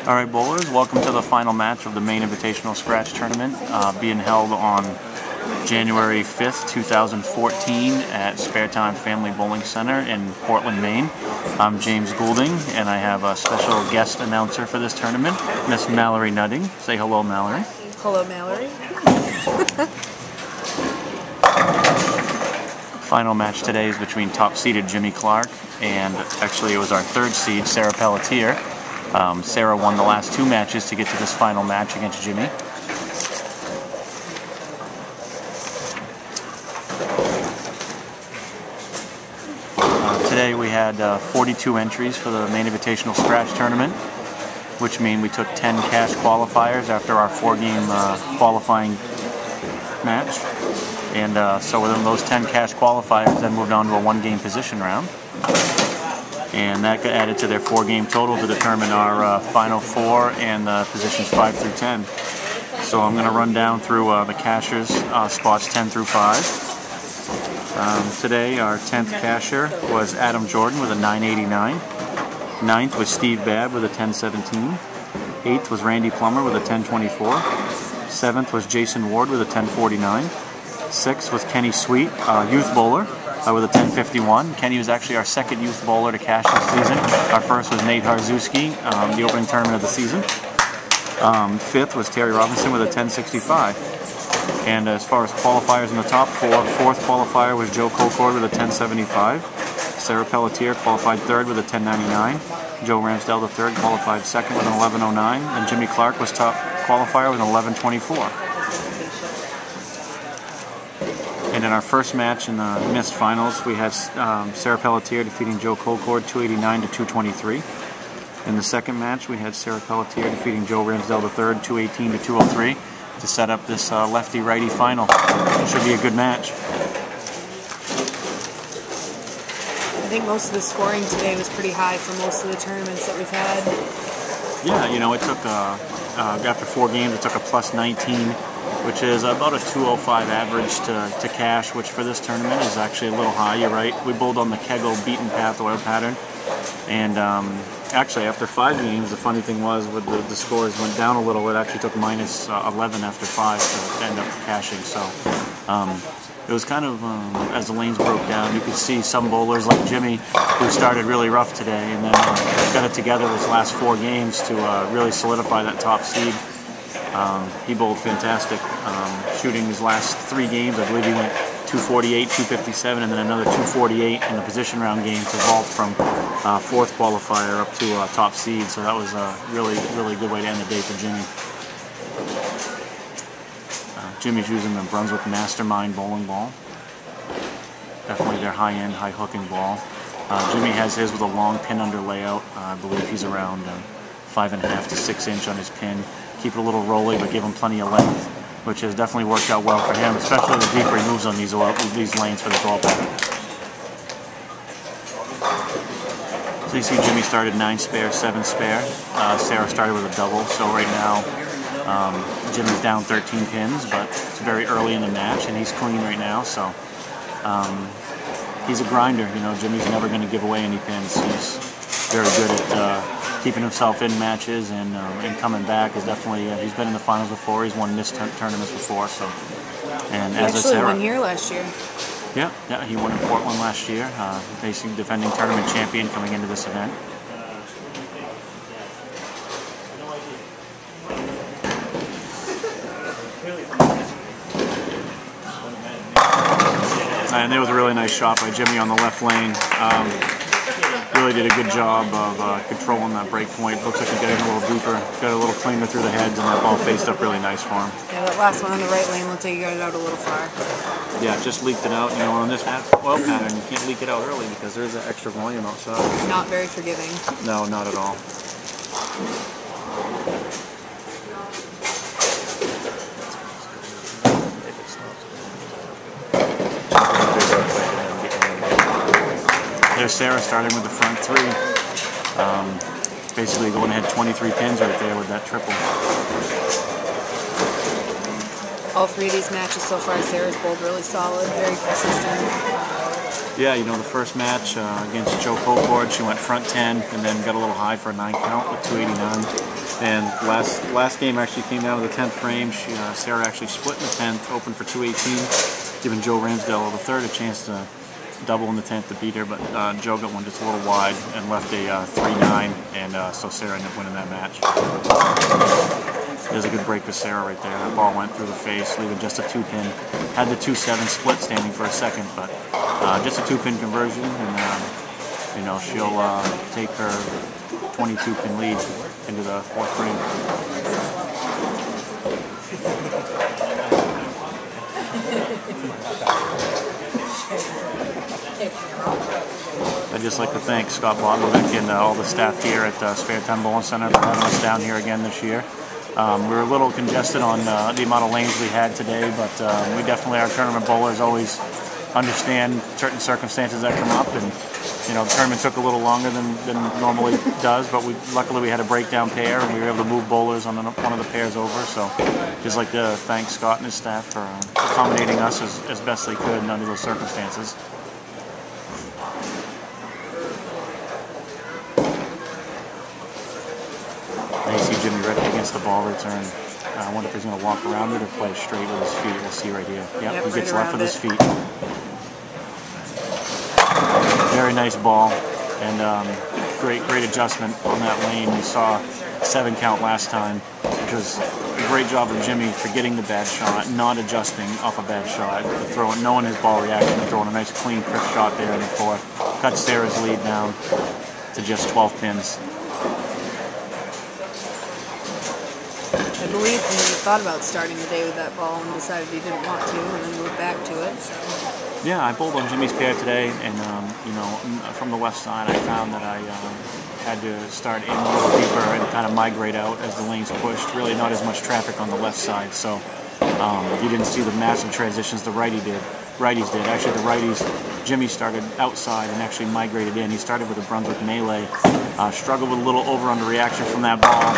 Alright bowlers, welcome to the final match of the main invitational scratch tournament being held on January 5th, 2014 at Spare Time Family Bowling Center in Portland, Maine. I'm James Goulding and I have a special guest announcer for this tournament, Miss Mallory Nutting. Say hello, Mallory. Hello, Mallory. Final match today is between top-seeded Jimmy Clark and actually it was our third seed, Sarah Pelletier. Sarah won the last two matches to get to this final match against Jimmy. Today we had 42 entries for the main invitational scratch tournament, which means we took 10 cash qualifiers after our 4-game qualifying match. And so within those 10 cash qualifiers then moved on to a 1-game position round. And that got added to their 4-game total to determine our final 4 and positions 5 through 10. So I'm going to run down through the cashers, spots 10 through 5. Today our 10th casher was Adam Jordan with a 989. 9th was Steve Babb with a 1017. 8th was Randy Plummer with a 1024. 7th was Jason Ward with a 1049. 6th was Kenny Sweet, youth bowler, with a 1051. Kenny was actually our second youth bowler to cash this season. Our first was Nate Harzuski, the opening tournament of the season. 5th was Terry Robinson with a 1065. And as far as qualifiers in the top 4, 4th qualifier was Joe Colcord with a 1075. Sarah Pelletier qualified 3rd with a 1099. Joe Ramsdell III qualified 2nd with an 1109. And Jimmy Clark was top qualifier with an 1124. And in our first match in the M.I.S.T finals, we had Sarah Pelletier defeating Joe Colcord 289 to 223. In the second match, we had Sarah Pelletier defeating Joe Ramsdell III 218 to 203 to set up this lefty-righty final. It should be a good match. I think most of the scoring today was pretty high for most of the tournaments that we've had. Yeah, you know, it took, after 4 games, it took a plus 19, which is about a 205 average to cash, which for this tournament is actually a little high. You're right. We bowled on the Kegel beaten path oil pattern. And actually, after 5 games, the funny thing was, when the scores went down a little, it actually took minus 11 after 5 to end up cashing. So it was kind of, as the lanes broke down, you could see some bowlers like Jimmy, who started really rough today, and then got it together this last 4 games to really solidify that top seed. He bowled fantastic, shooting his last 3 games. I believe he went 248, 257, and then another 248 in the position round game to vault from 4th qualifier up to top seed. So that was a really, really good way to end the day for Jimmy. Jimmy's using the Brunswick Mastermind bowling ball. Definitely their high-end, high-hooking ball. Jimmy has his with a long pin under layout. I believe he's around 5.5 to 6 inch on his pin. Keep it a little rolly, but give him plenty of length, which has definitely worked out well for him, especially the deeper he moves on these lanes for the 12 pack. So you see Jimmy started 9 spare, 7 spare. Sarah started with a double, so right now Jimmy's down 13 pins, but it's very early in the match, and he's clean right now, so he's a grinder. You know, Jimmy's never going to give away any pins. He's very good at keeping himself in matches and coming back. Is definitely he's been in the finals before. He's won this tournaments before. So, and he as actually Sarah, won here last year. Yeah, he won in Portland last year. Basically defending tournament champion coming into this event. And there was a really nice shot by Jimmy on the left lane. Really did a good job of controlling that break point. Looks like he got in a little deeper, got a little cleaner through the heads, and that ball faced up really nice for him. Yeah, that last one on the right lane looked like he got it out a little far. Yeah, just leaked it out. You know, on this oil pattern, you can't leak it out early because there's that extra volume outside. Not very forgiving. No, not at all. There's Sarah starting with the front 3. Basically going ahead 23 pins right there with that triple. All 3 of these matches so far, Sarah's bowled really solid, very consistent. Yeah, you know, the first match against Joe Colcord, she went front 10 and then got a little high for a 9 count with 289. And last game actually came down to the 10th frame. Sarah actually split in the 10th, opened for 218, giving Joe Ramsdale III a chance to double in the 10th to beat her, but Joe got one just a little wide and left a 3-9, and so Sarah ended up winning that match. There's a good break to Sarah right there. That ball went through the face, leaving just a 2-pin. Had the 2-7 split standing for a second, but just a 2-pin conversion, and you know, she'll take her 22-pin lead into the 4th frame. I'd just like to thank Scott Blagovic and all the staff here at Spare Time Bowling Center for having us down here again this year. We were a little congested on the amount of lanes we had today, but we definitely, our tournament bowlers always understand certain circumstances that come up, and you know, the tournament took a little longer than normally does, but luckily we had a breakdown pair and we were able to move bowlers on one of the pairs over. So just like to thank Scott and his staff for accommodating us as best they could under those circumstances. Now you see Jimmy ready against the ball return. I wonder if he's going to walk around it or play straight with his feet. We'll see right here. Yep, he gets left with his feet. Very nice ball, and great adjustment on that lane. You saw 7 count last time, which was a great job of Jimmy for getting the bad shot, not adjusting off a bad shot, knowing his ball reaction, and throwing a nice clean, crisp shot there in the 4th. Cut Sarah's lead down to just 12 pins. I believe he thought about starting the day with that ball and decided he didn't want to, and then moved back to it. So. Yeah, I bowled on Jimmy's pair today, and you know, from the left side, I found that I had to start in a little deeper and kind of migrate out as the lanes pushed. Really, not as much traffic on the left side, so you didn't see the massive transitions the righties did. Actually, the righties, Jimmy started outside and actually migrated in. He started with a Brunswick melee, struggled with a little over-under reaction from that ball.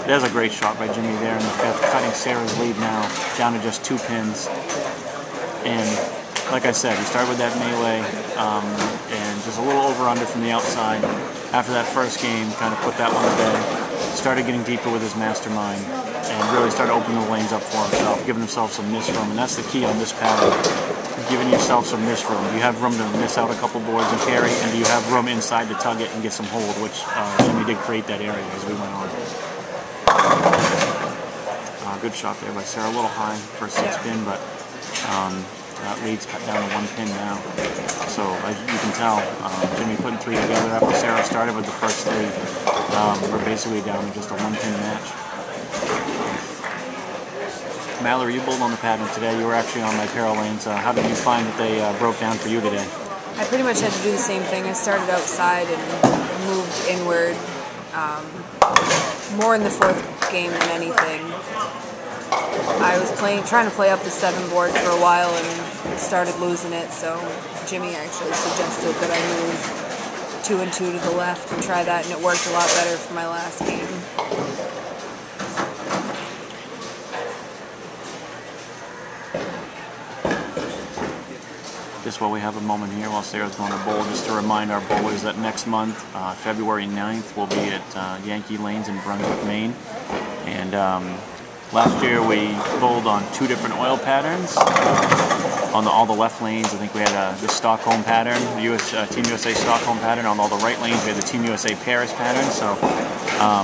There's a great shot by Jimmy there in the 5th, cutting Sarah's lead now down to just 2 pins. And like I said, he started with that melee and just a little over-under from the outside. After that first game, kind of put that one to bed. Started getting deeper with his mastermind and really started opening the lanes up for himself, giving himself some miss room. And that's the key on this pattern, giving yourself some miss room. Do you have room to miss out a couple boards and carry? And do you have room inside to tug it and get some hold, which Jimmy did create that area as we went on. Good shot there by Sarah, a little high for a 6-pin, but that lead's cut down to 1 pin now. So as you can tell, Jimmy putting 3 together after Sarah started with the first 3. We're basically down to just a 1-pin match. Mallory, you bowled on the pattern today. You were actually on my pair of lanes. How did you find that they broke down for you today? I pretty much had to do the same thing. I started outside and moved inward. More in the 4th game than anything. I was trying to play up the 7 board for a while and started losing it, so Jimmy actually suggested that I move 2 and 2 to the left and try that, and it worked a lot better for my last game. Just while we have a moment here, while Sarah's going to bowl, just to remind our bowlers that next month, February 9th, we'll be at Yankee Lanes in Brunswick, Maine. And last year we bowled on 2 different oil patterns. On all the left lanes, I think we had the Stockholm pattern, the Team USA Stockholm pattern. On all the right lanes, we had the Team USA Paris pattern. So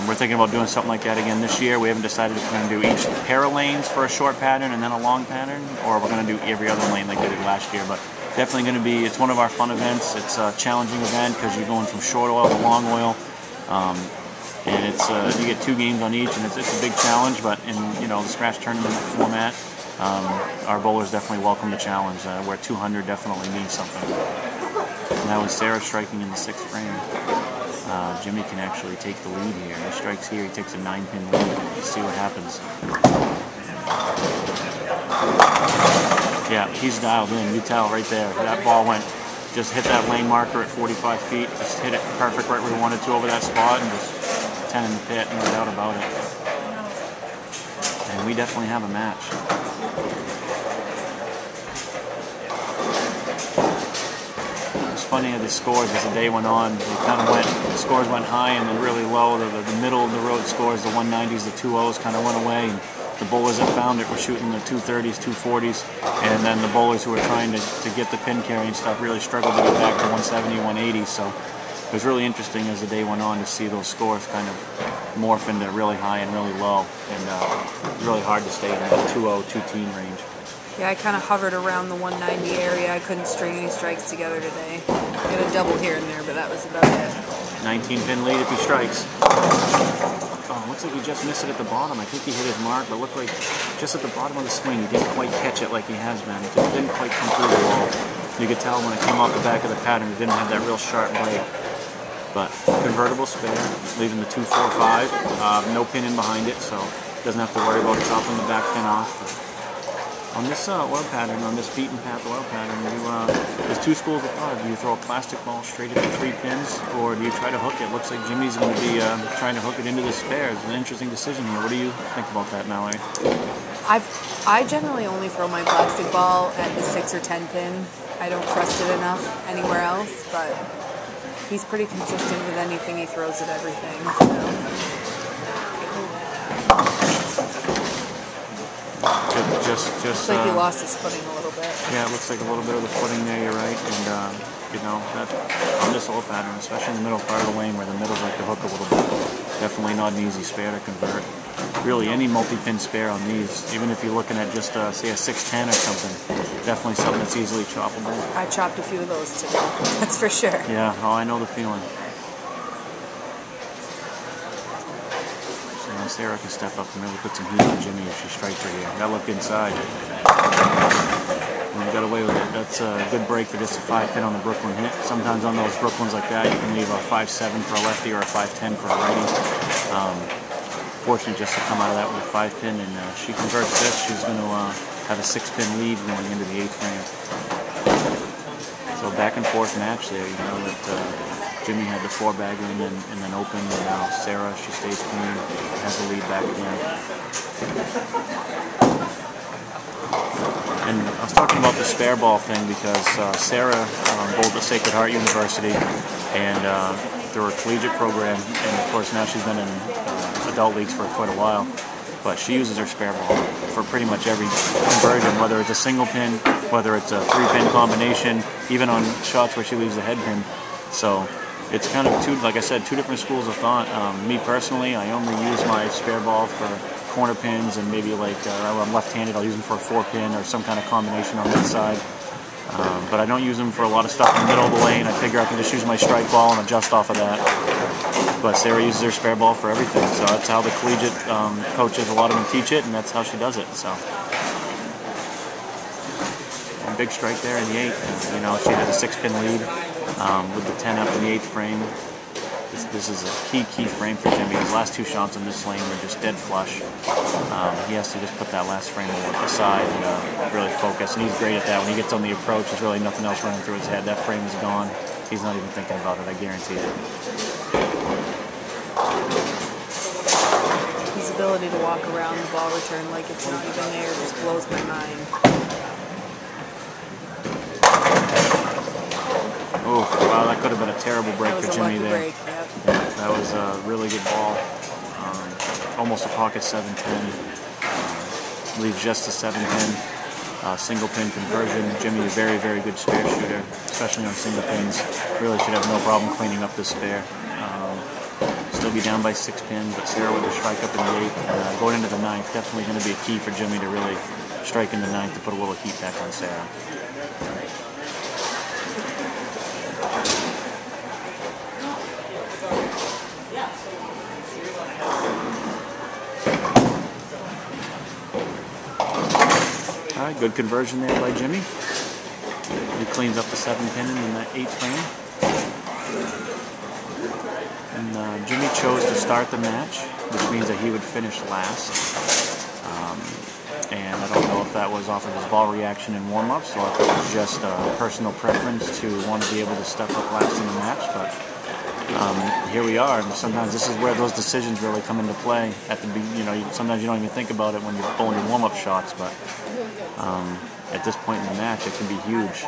we're thinking about doing something like that again this year. We haven't decided if we're going to do each pair of lanes for a short pattern and then a long pattern, or we're going to do every other lane like we did last year. But definitely going to be, it's one of our fun events. It's a challenging event because you're going from short oil to long oil. And it's you get 2 games on each, and it's a big challenge. But in the scratch tournament format, our bowlers definitely welcome the challenge. Where 200 definitely means something. And that was Sarah striking in the 6th frame. Jimmy can actually take the lead here. He strikes here. He takes a 9-pin lead. Let's see what happens. Yeah, he's dialed in. You tell right there. That ball just hit that lane marker at 45 feet. Just hit it perfect right where we wanted to over that spot, and just 10 in the pit, no doubt about it. And we definitely have a match. funny the scores as the day went on. They kind of went, the scores went high and then really low. The middle of the road scores, the 190s, the 2.0s kind of went away. And the bowlers that found it were shooting the 230s, 240s, and then the bowlers who were trying to get the pin carrying stuff really struggled to get back to 170, 180. So it was really interesting as the day went on to see those scores kind of morph into really high and really low, and really hard to stay in that 2.0, 2-teen range. Yeah, I kind of hovered around the 190 area. I couldn't string any strikes together today. Got a double here and there, but that was about it. 19-pin lead if he strikes. Oh, looks like he just missed it at the bottom. I think he hit his mark, but looked like just at the bottom of the swing, he didn't quite catch it like he has been. It didn't quite come through the wall. You could tell when it came off the back of the pattern, it didn't have that real sharp break. But convertible spare, leaving the 245, no pin in behind it, so doesn't have to worry about chopping the back pin off. But on this oil pattern, on this beaten path oil pattern, there's two schools of thought. Do you throw a plastic ball straight at the 3 pins, or do you try to hook it? Looks like Jimmy's going to be trying to hook it into the spare. It's an interesting decision here. What do you think about that, Mallory? I generally only throw my plastic ball at the 6 or 10 pin. I don't trust it enough anywhere else, but he's pretty consistent with anything. He throws at everything. So. Looks like he lost his footing a little bit. Yeah, it looks like a little bit of the footing there. You're right, and that on this old pattern, especially in the middle part of the lane where the middle's like the hook a little bit, definitely not an easy spare to convert. Really, any multi-pin spare on these, even if you're looking at just say a 610 or something, definitely something that's easily choppable. I chopped a few of those today. That's for sure. Yeah, oh, I know the feeling. Sarah can step up and really put some heat on Jimmy if she strikes her here. That looked inside. And we got away with it. That's a good break for just a 5-pin on the Brooklyn hit. Sometimes on those Brooklyns like that, you can leave a 5-7 for a lefty or a 5-10 for a righty. Fortunate just to come out of that with a 5-pin, and she converts this. She's going to have a 6-pin lead going into the 8th frame. So back and forth match there. You know that. Jimmy had the 4-bagger and then opened, and now Sarah, she stays clean, has the lead back again. And I was talking about the spare ball thing because Sarah bowled at Sacred Heart University and through her collegiate program, and of course now she's been in adult leagues for quite a while, but she uses her spare ball for pretty much every conversion, whether it's a single pin, whether it's a 3-pin combination, even on shots where she leaves the head pin. So it's kind of like I said, two different schools of thought. Me personally, I only use my spare ball for corner pins, and maybe like I'm left-handed, I'll use them for a 4-pin or some kind of combination on that side. But I don't use them for a lot of stuff in the middle of the lane. I figure I can just use my strike ball and adjust off of that. But Sarah uses her spare ball for everything, so that's how the collegiate coaches, a lot of them teach it, and that's how she does it. So. And big strike there in the 8th. She had a 6-pin lead. With the 10 up in the 8th frame. This is a key frame for Jimmy. His last 2 shots in this lane were just dead flush. He has to just put that last frame aside and really focus, and he's great at that. When he gets on the approach, there's really nothing else running through his head. That frame is gone. He's not even thinking about it, I guarantee it. His ability to walk around the ball return like it's not even there just blows my mind. Oh, wow, that could have been a terrible break for Jimmy there. Break, yep. Yeah, that was a really good ball. Almost a pocket 7-10. Leaves just a 7-pin. Single pin conversion. Jimmy, a very, very good spare shooter, especially on single pins. Really should have no problem cleaning up this spare. Still be down by 6 pins, but Sarah with a strike up in the 8th. Going into the 9th, definitely going to be a key for Jimmy to really strike in the 9th to put a little heat back on Sarah. All right, good conversion there by Jimmy. He cleans up the 7-pin in that 8th frame. And Jimmy chose to start the match, which means that he would finish last. And I don't know if that was off of his ball reaction in warm-ups or if it was just a personal preference to want to be able to step up last in the match. But here we are. And sometimes this is where those decisions really come into play. Sometimes you don't even think about it when you're bowling your warm-up shots, but at this point in the match, it can be huge.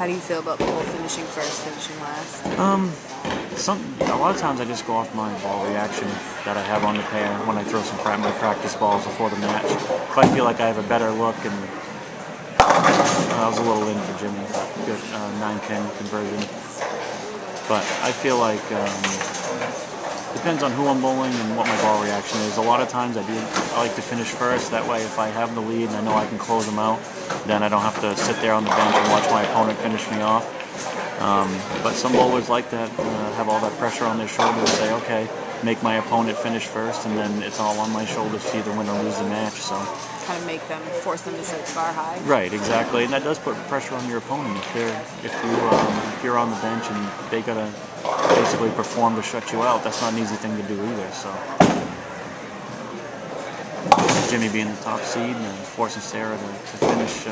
How do you feel about the whole finishing first, finishing last? A lot of times I just go off my ball reaction that I have on the pair when I throw some my practice balls before the match. If I feel like I have a better look, and I was a little in for Jimmy, good 9-pin conversion. But I feel like depends on who I'm bowling and what my ball reaction is. A lot of times I like to finish first. That way, if I have the lead and I know I can close them out, then I don't have to sit there on the bench and watch my opponent finish me off. But some bowlers like that, have all that pressure on their shoulders, say, okay, make my opponent finish first, and then it's all on my shoulders to either win or lose the match. So kind of force them to set the bar high. Right, exactly, and that does put pressure on your opponent. If you're on the bench and they gotta basically perform to shut you out, that's not an easy thing to do either. So Jimmy being the top seed and forcing Sarah to finish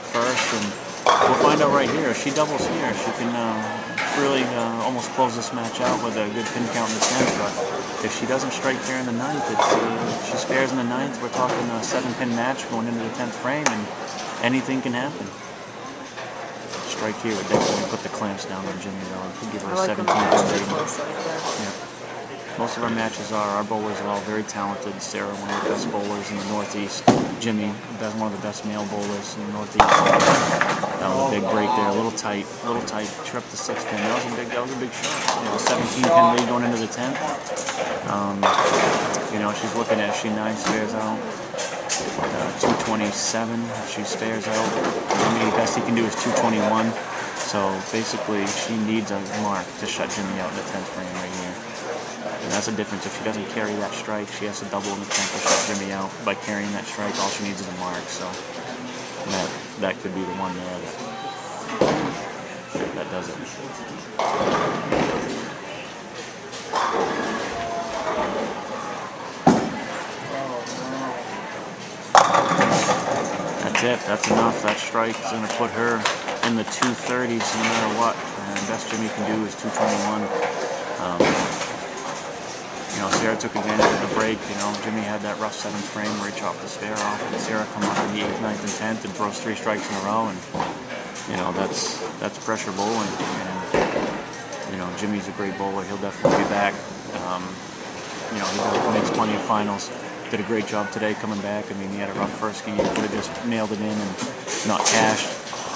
first, and we'll find out right here. If she doubles here, she can really almost close this match out with a good pin count in the 10th. But if she doesn't strike here in the 9th, she spares in the 9th, we're talking a 7-pin match going into the 10th frame, and anything can happen. Strike here would definitely put the clamps down on Jimmy, though. It could give her a 17-pin rating. Yeah. Most of our matches our bowlers are all very talented. Sarah, one of the best bowlers in the Northeast. Jimmy, one of the best male bowlers in the Northeast. That was a big break there, a little tight. She up to 6 pin. That was a big shot. 17-pin lead going into the 10th. She's looking at, she 9 spares out. 227 if she spares out. Jimmy, the best he can do is 221. So basically, she needs a mark to shut Jimmy out in the 10th frame right here. And that's the difference. If she doesn't carry that strike, she has to double in the 10th to shut Jimmy out. By carrying that strike, all she needs is a mark. So that could be the one there that does it. That's it. That's enough. That strike is going to put her in the 230s no matter what. And best Jimmy can do is 221. Sarah took advantage of the break. Jimmy had that rough 7th frame where he chopped the spare off, and Sarah come up in the 8th, 9th, and 10th and throws 3 strikes in a row, and that's pressure bowling. And Jimmy's a great bowler. He'll definitely be back. He makes plenty of finals. Did a great job today coming back. I mean, he had a rough first game. Could have just nailed it in and not cashed.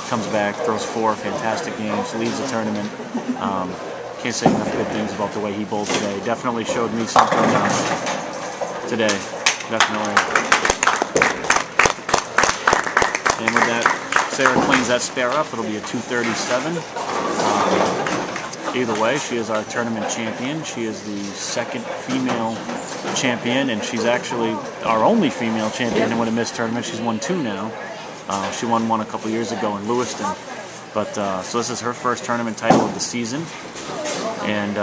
Comes back, throws 4 fantastic games, leads the tournament. Can't say enough good things about the way he bowled today. Definitely showed me something today. Definitely. And with that, Sarah cleans that spare up. It'll be a 237. Either way, she is our tournament champion. She is the 2nd female champion, and she's actually our only female champion to win a M.I.S.T tournament. She's won 2 now. She won one a couple years ago in Lewiston. But so this is her first tournament title of the season. And,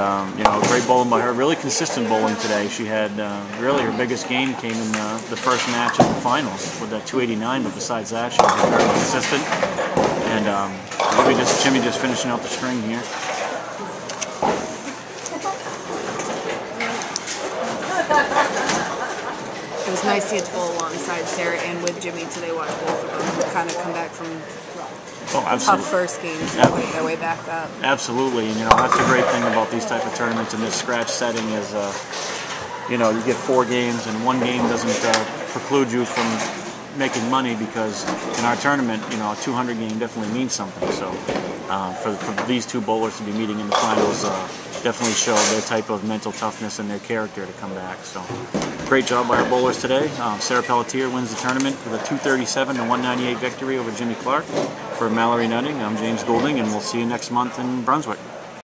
great bowling by her. Really consistent bowling today. She had, really her biggest game came in the first match of the finals with that 289, but besides that, she was very consistent. And Jimmy just finishing out the string here. It was nice to get to bowl alongside Sarah and with Jimmy today. Watch both of them kind of come back from tough first games and work their way back up. Absolutely, and that's the great thing about these type of tournaments in this scratch setting is, you get 4 games, and 1 game doesn't preclude you from making money, because in our tournament, a 200 game definitely means something. So for these 2 bowlers to be meeting in the finals definitely show their type of mental toughness and their character to come back. So great job by our bowlers today. Sarah Pelletier wins the tournament with a 237 to 198 victory over Jimmy Clark. For Mallory Nutting, I'm James Goulding, and we'll see you next month in Brunswick.